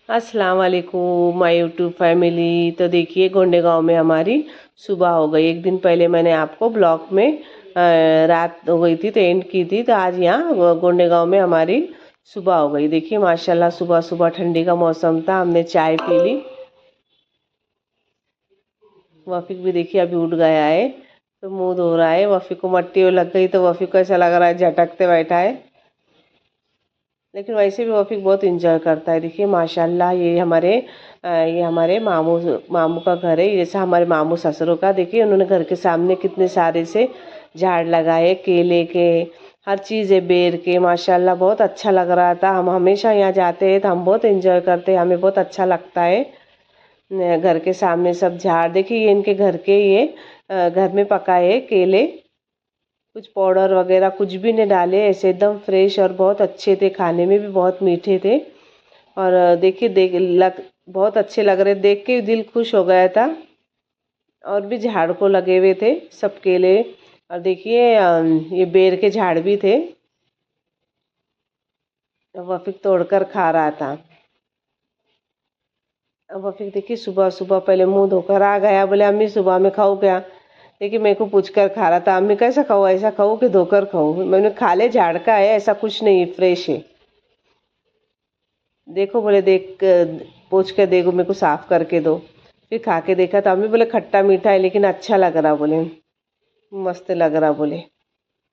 अस्सलाम वालेकुम my YouTube family. तो देखिए गोंडे गांव में हमारी सुबह हो गई। एक दिन पहले मैंने आपको ब्लॉग में रात हो गई थी तो एंड की थी। तो आज यहाँ गोंडे गांव में हमारी सुबह हो गई। देखिए माशाल्लाह सुबह सुबह ठंडी का मौसम था, हमने चाय पी ली। वफीक भी देखिए अभी उठ गया है तो मुंह धो रहा है। वफीक को मट्टी लग गई तो वफीक को ऐसा लग रहा है झटकते बैठा है, लेकिन वैसे भी वफीक बहुत इंजॉय करता है। देखिए माशाल्लाह ये हमारे मामू मामू का घर है। जैसा हमारे मामू ससुरों का, देखिए उन्होंने घर के सामने कितने सारे से झाड़ लगाए, केले के, हर चीज़ है, बेर के। माशाल्लाह बहुत अच्छा लग रहा था। हम हमेशा यहाँ जाते हैं तो हम बहुत इंजॉय करते हैं, हमें बहुत अच्छा लगता है। घर के सामने सब झाड़, देखिए ये इनके घर के, ये घर में पकाए केले, कुछ पाउडर वगैरह कुछ भी नहीं डाले, ऐसे एकदम फ्रेश और बहुत अच्छे थे, खाने में भी बहुत मीठे थे। और देखिए बहुत अच्छे लग रहे, देख के दिल खुश हो गया था। और भी झाड़ को लगे हुए थे सब केले, और देखिए ये बेर के झाड़ भी थे। वफीक तोड़कर खा रहा था। अब वफीक देखिए सुबह सुबह पहले मुंह धोकर आ गया, बोले अम्मी सुबह में खाओ क्या। देखिए मेरे को पूछ कर खा रहा था, अम्मी कैसा खाओ, ऐसा खाओ कि धोकर खाओ। मैंने खा ले, झाड़ का है, ऐसा कुछ नहीं, फ्रेश है। देखो बोले देख पूछ कर देखो, मेरे को साफ करके दो। फिर खा के देखा तो अम्मी बोले खट्टा मीठा है लेकिन अच्छा लग रहा, बोले मस्त लग रहा बोले।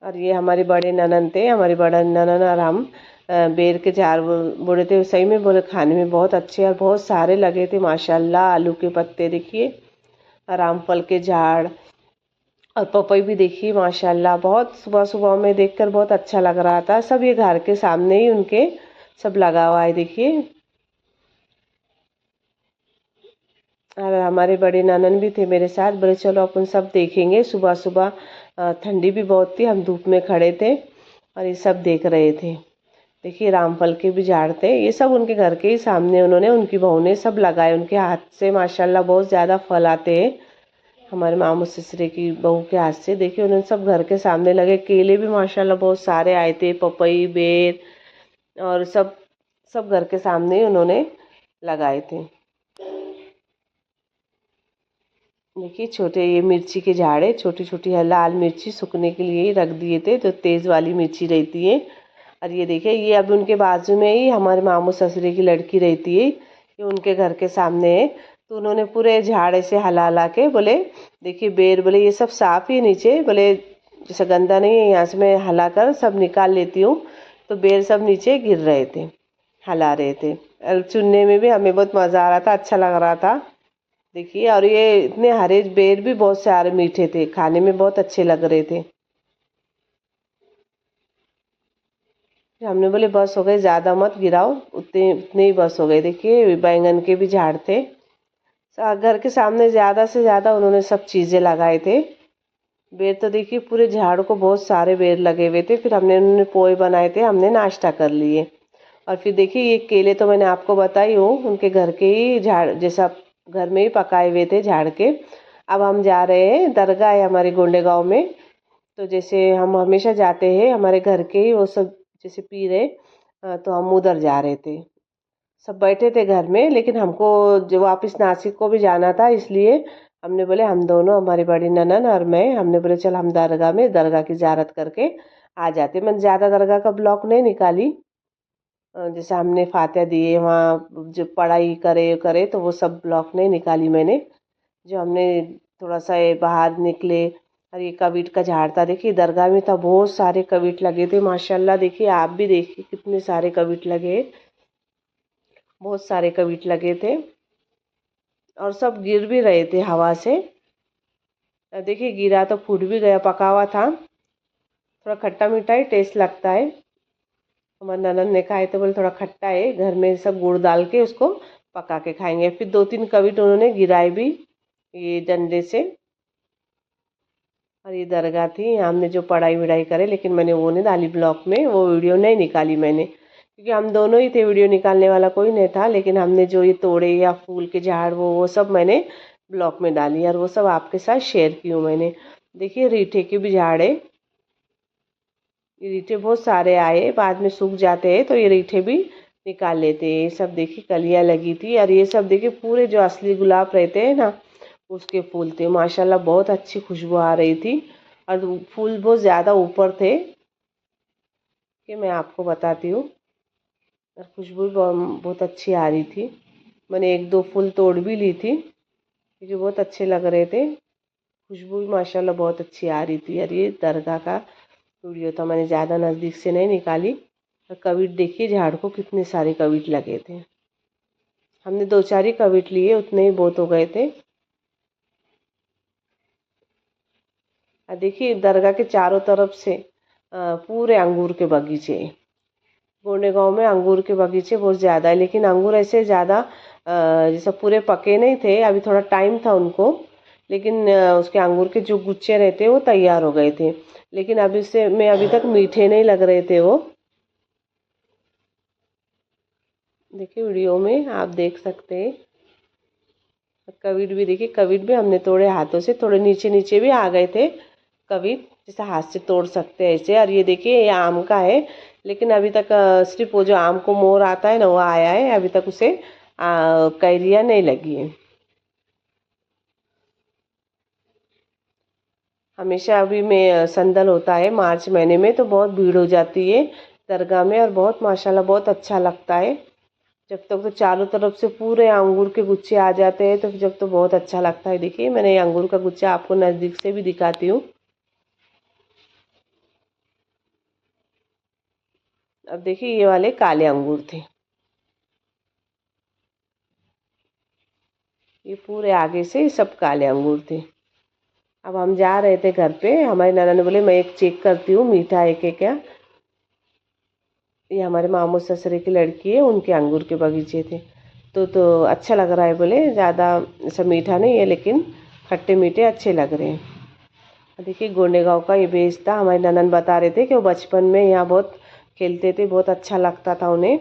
और ये हमारे बड़े ननन थे, हमारे बड़ा ननन और हम बेर के झाड़ बोले थे। सही में बोले खाने में बहुत अच्छे और बहुत सारे लगे थे माशाल्लाह। आलू के पत्ते देखिए, रामफल के झाड़, और पपई भी देखिए माशाल्लाह। बहुत सुबह सुबह में देखकर बहुत अच्छा लग रहा था। सब ये घर के सामने ही उनके सब लगा हुआ है देखिए। और हमारे बड़े नानन भी थे मेरे साथ, बोले चलो अपन सब देखेंगे। सुबह सुबह ठंडी भी बहुत थी, हम धूप में खड़े थे और ये सब देख रहे थे। देखिए रामफल के भी झाड़ थे, ये सब उनके घर के ही सामने उन्होंने, उनकी बहू ने सब लगाए। उनके हाथ से माशाल्लाह बहुत ज़्यादा फल आते हैं, हमारे मामू ससुरे की बहू के हाथ से। देखिए उन्होंने सब घर के सामने लगे। केले भी माशाल्लाह बहुत सारे आए थे, पपई, बेर, और सब सब घर के सामने ही उन्होंने लगाए थे। देखिए छोटे ये मिर्ची के झाड़ है, छोटी छोटी है, लाल मिर्ची सूखने के लिए ही रख दिए थे, तो तेज़ वाली मिर्ची रहती है। और ये देखिए ये अभी उनके बाजू में ही हमारे मामू ससुरे की लड़की रहती है, ये उनके घर के सामने है। तो उन्होंने पूरे झाड़ ऐसे हला हला के बोले देखिए बेर, बोले ये सब साफ ही नीचे, बोले जैसे गंदा नहीं है, यहाँ से मैं हला कर सब निकाल लेती हूँ। तो बेर सब नीचे गिर रहे थे, हला रहे थे, और चुनने में भी हमें बहुत मज़ा आ रहा था, अच्छा लग रहा था। देखिए और ये इतने हरे बेर भी बहुत सारे मीठे थे, खाने में बहुत अच्छे लग रहे थे। फिर हमने बोले बस हो गए, ज़्यादा मत गिराओ, उतने उतने ही बस हो गए। देखिए बैंगन के भी झाड़ थे, घर के सामने ज़्यादा से ज़्यादा उन्होंने सब चीज़ें लगाए थे। बेर तो देखिए पूरे झाड़ को बहुत सारे बेर लगे हुए थे। फिर हमने उन्होंने पोए बनाए थे, हमने नाश्ता कर लिए। और फिर देखिए ये केले तो मैंने आपको बताई हूँ, उनके घर के ही झाड़ जैसा घर में ही पकाए हुए थे झाड़ के। अब हम जा रहे हैं, दरगाह है हमारे गोंडे गांव में, तो जैसे हम हमेशा जाते हैं, हमारे घर के ही वो सब जैसे पी रहे, तो हम उधर जा रहे थे। सब बैठे थे घर में, लेकिन हमको जो वापस नासिक को भी जाना था, इसलिए हमने बोले हम दोनों, हमारी बड़ी ननन और मैं, हमने बोले चल हम दरगाह की ज़ियारत करके आ जाते। मैंने ज़्यादा दरगाह का ब्लॉग नहीं निकाली, जैसे हमने फातिहा दिए वहाँ, जो पढ़ाई करे करे तो वो सब ब्लॉग नहीं निकाली मैंने। जो हमने थोड़ा सा ये बाहर निकले, और ये कबीट का झाड़ था, देखिए दरगाह में था, बहुत सारे कबीट लगे थे माशाल्लाह। देखिए आप भी देखिए कितने सारे कबीट लगे, बहुत सारे कबीट लगे थे, और सब गिर भी रहे थे हवा से। देखिए गिरा तो फूट भी गया, पका हुआ था, थोड़ा खट्टा मीठा ही टेस्ट लगता है। हमारे ननद ने खाए तो बोले थोड़ा खट्टा है, घर में सब गुड़ डाल के उसको पका के खाएंगे। फिर 2-3 कबीट उन्होंने गिराए भी ये डंडे से। और ये दरगाह थी, हमने जो पढ़ाई वढ़ाई करे, लेकिन मैंने वो नहीं डाली ब्लॉग में, वो वीडियो नहीं निकाली मैंने, क्योंकि हम दोनों ही थे, वीडियो निकालने वाला कोई नहीं था। लेकिन हमने जो ये तोड़े या फूल के झाड़ वो सब मैंने ब्लॉग में डाली, और वो सब आपके साथ शेयर की हूँ मैंने। देखिए रीठे के भी झाड़ है, ये रीठे बहुत सारे आए, बाद में सूख जाते हैं तो ये रीठे भी निकाल लेते हैं। ये सब देखिए कलियां लगी थी, और ये सब देखिए पूरे जो असली गुलाब रहते हैं ना उसके फूल थे। माशाल्लाह बहुत अच्छी खुशबू आ रही थी, और फूल बहुत ज़्यादा ऊपर थे कि मैं आपको बताती हूँ। और खुशबू भी बहुत अच्छी आ रही थी। मैंने एक दो फूल तोड़ भी ली थी क्योंकि बहुत अच्छे लग रहे थे। खुशबू भी माशाल्लाह बहुत अच्छी आ रही थी। और ये दरगाह का वीडियो था, मैंने ज़्यादा नज़दीक से नहीं निकाली। और कविट देखिए झाड़ को कितने सारे कविट लगे थे। हमने दो चार ही कविट लिए, उतने ही बहुत हो गए थे। और देखिए दरगाह के चारों तरफ से पूरे अंगूर के बगीचे। गोंडेगांव में अंगूर के बगीचे बहुत ज़्यादा है, लेकिन अंगूर ऐसे ज़्यादा जैसे पूरे पके नहीं थे, अभी थोड़ा टाइम था उनको। लेकिन उसके अंगूर के जो गुच्छे रहते वो तैयार हो गए थे, लेकिन अभी से में अभी तक मीठे नहीं लग रहे थे वो। देखिए वीडियो में आप देख सकते हैं। कविट भी देखिए, कविट भी हमने तोड़े हाथों से, थोड़े नीचे नीचे भी आ गए थे कविट, जैसे हाथ से तोड़ सकते हैं ऐसे। और ये देखिए ये आम का है, लेकिन अभी तक सिर्फ वो जो आम को मोर आता है ना वो आया है, अभी तक उसे कैरियाँ नहीं लगी है। हमेशा अभी में संदल होता है मार्च महीने में, तो बहुत भीड़ हो जाती है दरगाह में, और बहुत माशाल्लाह बहुत अच्छा लगता है। जब तक तो चारों तरफ से पूरे अंगूर के गुच्छे आ जाते हैं तो जब तो बहुत अच्छा लगता है। देखिए मैंने ये अंगूर का गुच्छा आपको नज़दीक से भी दिखाती हूँ। अब देखिए ये वाले काले अंगूर थे, ये पूरे आगे से सब काले अंगूर थे। अब हम जा रहे थे घर पे, हमारी नाना ने बोले मैं एक चेक करती हूँ मीठा है कि क्या। ये हमारे मामू ससुरे की लड़की है, उनके अंगूर के बगीचे थे। तो अच्छा लग रहा है, बोले ज़्यादा ऐसा मीठा नहीं है लेकिन खट्टे मीठे अच्छे लग रहे हैं। देखिए गोंडेगांव का ये बेस था। हमारे ननन बता रहे थे कि वो बचपन में यहाँ बहुत खेलते थे, बहुत अच्छा लगता था उन्हें।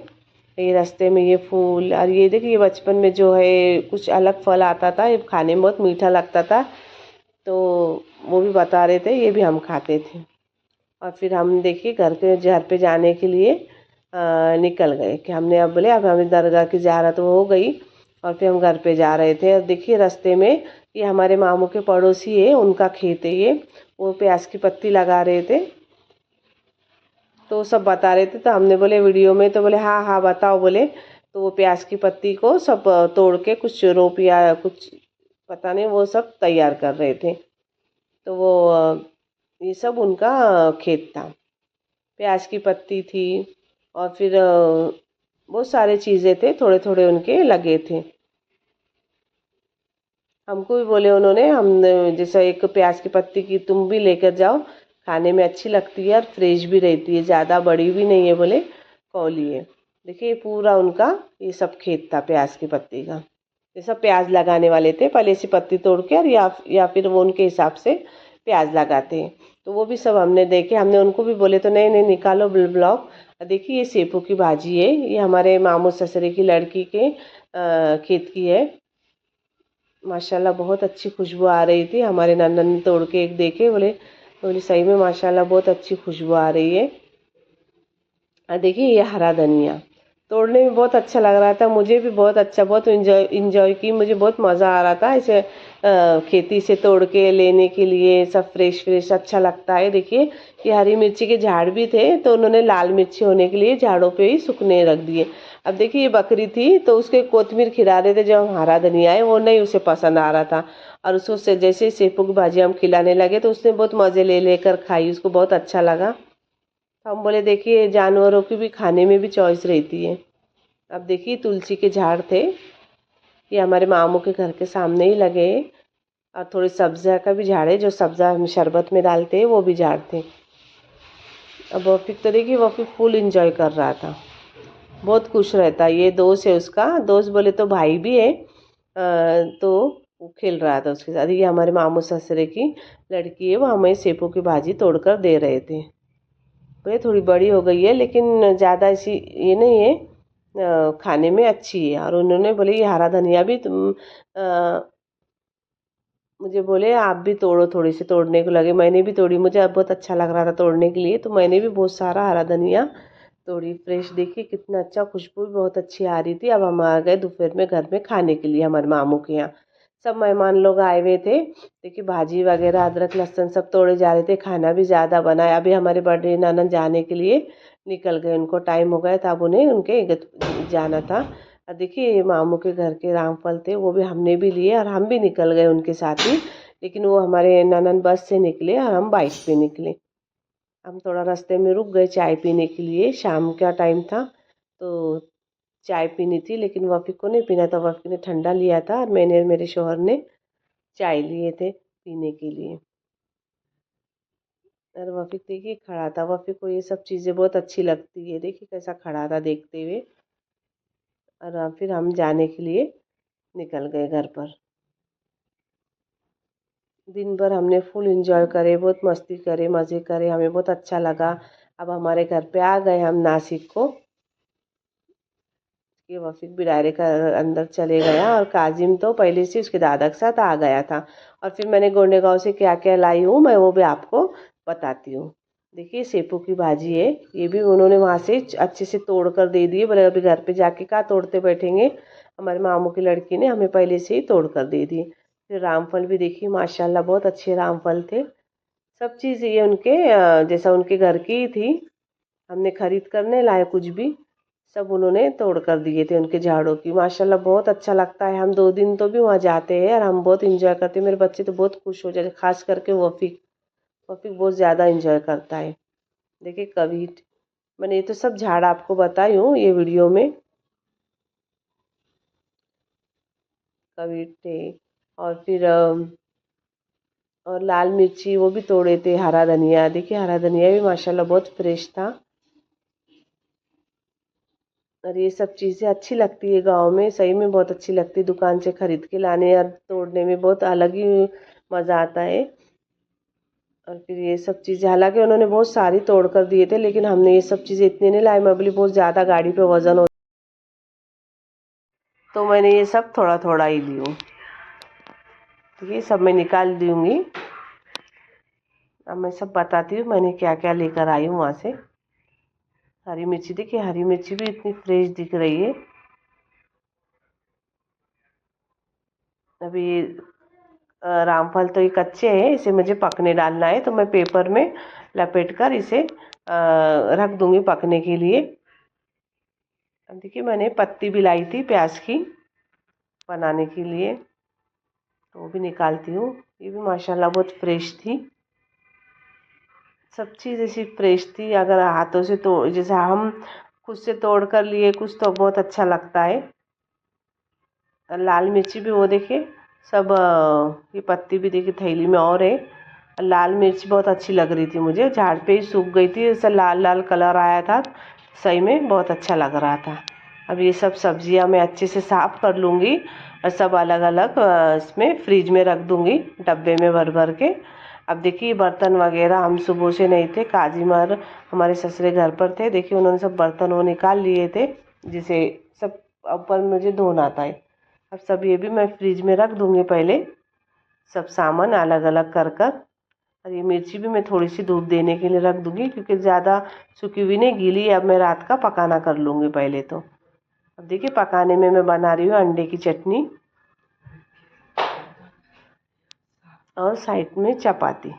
ये रास्ते में ये फूल, और ये देखिए बचपन में जो है कुछ अलग फल आता था, ये खाने में बहुत मीठा लगता था, तो वो भी बता रहे थे, ये भी हम खाते थे। और फिर हम देखिए घर पे जाने के लिए निकल गए कि हमने अब बोले अब हमें दरगाह की ज़ियारत तो हो गई, और फिर हम घर पे जा रहे थे। और देखिए रास्ते में ये हमारे मामू के पड़ोसी है, उनका खेत है ये, वो प्याज की पत्ती लगा रहे थे, तो वो सब बता रहे थे। तो हमने बोले वीडियो में, तो बोले हाँ हाँ बताओ बोले। तो वो प्याज की पत्ती को सब तोड़ के कुछ रोप या कुछ पता नहीं वो सब तैयार कर रहे थे। तो वो ये सब उनका खेत था। प्याज की पत्ती थी, और फिर बहुत सारे चीज़ें थे, थोड़े थोड़े उनके लगे थे। हमको भी बोले उन्होंने, हम जैसे एक प्याज की पत्ती की तुम भी लेकर जाओ, खाने में अच्छी लगती है और फ्रेश भी रहती है, ज़्यादा बड़ी भी नहीं है बोले, कौली है। देखिए पूरा उनका ये सब खेत था प्याज की पत्ती का। ये सब प्याज लगाने वाले थे, पहले से पत्ती तोड़ के, और या फिर वो उनके हिसाब से प्याज लगाते हैं। तो वो भी सब हमने देखे, हमने उनको भी बोले तो नहीं नहीं निकालो ब्लॉग। देखिए ये सेपू की भाजी है, ये हमारे मामू ससुरे की लड़की के खेत की है। माशाल्लाह बहुत अच्छी खुशबू आ रही थी। हमारे नंदन ने तोड़ के एक देखे, बोले बोले सही में माशाल्लाह बहुत अच्छी खुशबू आ रही है। और देखिए ये हरा धनिया तोड़ने में बहुत अच्छा लग रहा था, मुझे भी बहुत अच्छा, बहुत इंजॉय की, मुझे बहुत मज़ा आ रहा था इसे खेती से तोड़ के लेने के लिए। सब फ्रेश फ्रेश अच्छा लगता है। देखिए ये हरी मिर्ची के झाड़ भी थे, तो उन्होंने लाल मिर्ची होने के लिए झाड़ों पे ही सूखने रख दिए। अब देखिए ये बकरी थी तो उसके कोतमीर खिला रहे थे, जो हरा धनिया है वो नहीं उसे पसंद आ रहा था, और उसको से जैसे सेपू की भाजी हम खिलाने लगे तो उसने बहुत मज़े ले लेकर खाई, उसको बहुत अच्छा लगा। हम बोले देखिए जानवरों की भी खाने में भी चॉइस रहती है। अब देखिए तुलसी के झाड़ थे, ये हमारे मामू के घर के सामने ही लगे हैं। और थोड़ी सब्जियां का भी झाड़ है, जो सब्जा हम शरबत में डालते हैं वो भी झाड़ थे। अब वफीक तो देखिए वफीक फुल इंजॉय कर रहा था, बहुत खुश रहता है। ये दोस्त है उसका, दोस्त बोले तो भाई भी है। तो वो खेल रहा था उसके साथ। ये हमारे मामू ससुरे की लड़की है, वो हमें सेपू की भाजी तोड़कर दे रहे थे। ये थोड़ी बड़ी हो गई है लेकिन ज़्यादा ऐसी ये नहीं है, खाने में अच्छी है। और उन्होंने बोले ये हरा धनिया भी तुम मुझे बोले आप भी तोड़ो, थोड़ी सी तोड़ने को लगे, मैंने भी तोड़ी, मुझे अब बहुत अच्छा लग रहा था तोड़ने के लिए, तो मैंने भी बहुत सारा हरा धनिया थोड़ी फ्रेश, देखिए कितना अच्छा, खुशबू भी बहुत अच्छी आ रही थी। अब हम आ गए दोपहर में घर में खाने के लिए हमारे मामू के यहाँ। सब मेहमान लोग आए हुए थे। देखिए भाजी वगैरह अदरक लहसुन सब तोड़े जा रहे थे, खाना भी ज़्यादा बना है। अभी हमारे बड़े ननद जाने के लिए निकल गए, उनको टाइम हो गया था, अब उन्हें उनके जाना था। और देखिए ये मामू के घर के रामफल थे, वो भी हमने भी लिए और हम भी निकल गए उनके साथ ही। लेकिन वो हमारे ननद बस से निकले और हम बाइक पे निकले। हम थोड़ा रास्ते में रुक गए चाय पीने के लिए, शाम का टाइम था तो चाय पीनी थी, लेकिन वफ़ी को नहीं पीना था। वफ़ी ने ठंडा लिया था और मैंने और मेरे शौहर ने चाय लिए थे पीने के लिए। और वफ़ी देखिए खड़ा था, वफ़ी को ये सब चीज़ें बहुत अच्छी लगती है। देखिए कैसा खड़ा था देखते हुए। और फिर हम जाने के लिए निकल गए घर पर। दिन भर हमने फुल एंजॉय करे, बहुत मस्ती करे, मज़े करे, हमें बहुत अच्छा लगा। अब हमारे घर पे आ गए हम नासिक को। ये वफ़ी भी डायरेक्ट अंदर चले गया और काजिम तो पहले से उसके दादा के साथ आ गया था। और फिर मैंने गोंडेगांव से क्या क्या लाई हूँ मैं वो भी आपको बताती हूँ। देखिए सेपू की भाजी है, ये भी उन्होंने वहाँ से अच्छे से तोड़ कर दे दी है। बोले अभी घर पे जाके कहाँ तोड़ते बैठेंगे, हमारे मामू की लड़की ने हमें पहले से ही तोड़ कर दे दी। फिर रामफल भी देखिए माशाल्लाह बहुत अच्छे रामफल थे। सब चीज़ ये उनके जैसा उनके घर की ही थी, हमने खरीद कर नहीं लाए कुछ भी, सब उन्होंने तोड़ कर दिए थे उनके झाड़ों की। माशाल्लाह बहुत अच्छा लगता है, हम 2 दिन तो भी वहाँ जाते हैं और हम बहुत इंजॉय करते हैं। मेरे बच्चे तो बहुत खुश हो जाते, खास करके वफ़ी। वफ़ी बहुत ज़्यादा इंजॉय करता है। देखिए कबीर, मैंने ये तो सब झाड़ आपको बताई हूँ ये वीडियो में। कबीर थे और फिर और लाल मिर्ची वो भी तोड़े थे। हरा धनिया, देखिए हरा धनिया भी माशाल्लाह बहुत फ्रेश था। और ये सब चीज़ें अच्छी लगती है गांव में, सही में बहुत अच्छी लगती है। दुकान से खरीद के लाने और तोड़ने में बहुत अलग ही मज़ा आता है। और फिर ये सब चीज़ें हालांकि उन्होंने बहुत सारी तोड़ कर दिए थे, लेकिन हमने ये सब चीज़ें इतने नहीं लाई। मैं बोली बहुत ज़्यादा गाड़ी पे वज़न हो, तो मैंने ये सब थोड़ा थोड़ा ही ली हूँ। ये सब मैं निकाल दूँगी। अब मैं सब बताती हूँ मैंने क्या क्या लेकर आई हूँ वहाँ से। हरी मिर्ची, देखिए हरी मिर्ची भी इतनी फ्रेश दिख रही है। अभी रामफल तो ये कच्चे हैं, इसे मुझे पकने डालना है, तो मैं पेपर में लपेट कर इसे रख दूँगी पकने के लिए। अब देखिए मैंने पत्ती भी लाई थी प्याज की बनाने के लिए, तो वो भी निकालती हूँ। ये भी माशाल्लाह बहुत फ्रेश थी, सब चीज़ ऐसी फ्रेश थी। अगर हाथों से तो जैसे हम खुद से तोड़ कर लिए कुछ तो बहुत अच्छा लगता है। लाल मिर्ची भी वो देखिए सब ये पत्ती भी देखिए थैली में और है। लाल मिर्च बहुत अच्छी लग रही थी मुझे, झाड़ पे ही सूख गई थी, ऐसा लाल लाल कलर आया था, सही में बहुत अच्छा लग रहा था। अब ये सब सब्जियां मैं अच्छे से साफ़ कर लूँगी और सब अलग अलग इसमें फ्रिज में रख दूँगी डब्बे में भर भर के। अब देखिए बर्तन वगैरह हम सुबह से नहीं थे, काजीमर हमारे ससुरे घर पर थे, देखिए उन्होंने सब बर्तन वो निकाल लिए थे जिसे सब ऊपर मुझे धोना था। अब सब ये भी मैं फ्रिज में रख दूँगी पहले, सब सामान अलग अलग कर कर। और ये मिर्ची भी मैं थोड़ी सी दूध देने के लिए रख दूँगी, क्योंकि ज़्यादा सूखी हुई नहीं गीली। अब मैं रात का पकाना कर लूँगी पहले तो। अब देखिए पकाने में मैं बना रही हूँ अंडे की चटनी और साइड में चपाती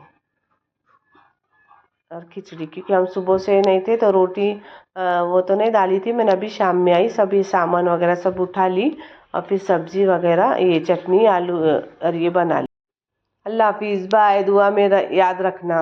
और खिचड़ी, क्योंकि हम सुबह से नहीं थे तो रोटी वो तो नहीं डाली थी मैंने, अभी शाम में आई, सभी सामान वगैरह सब उठा ली और फिर सब्जी वगैरह ये चटनी आलू और ये बना ली। अल्लाह हाफिज़, बाय, दुआ में याद रखना।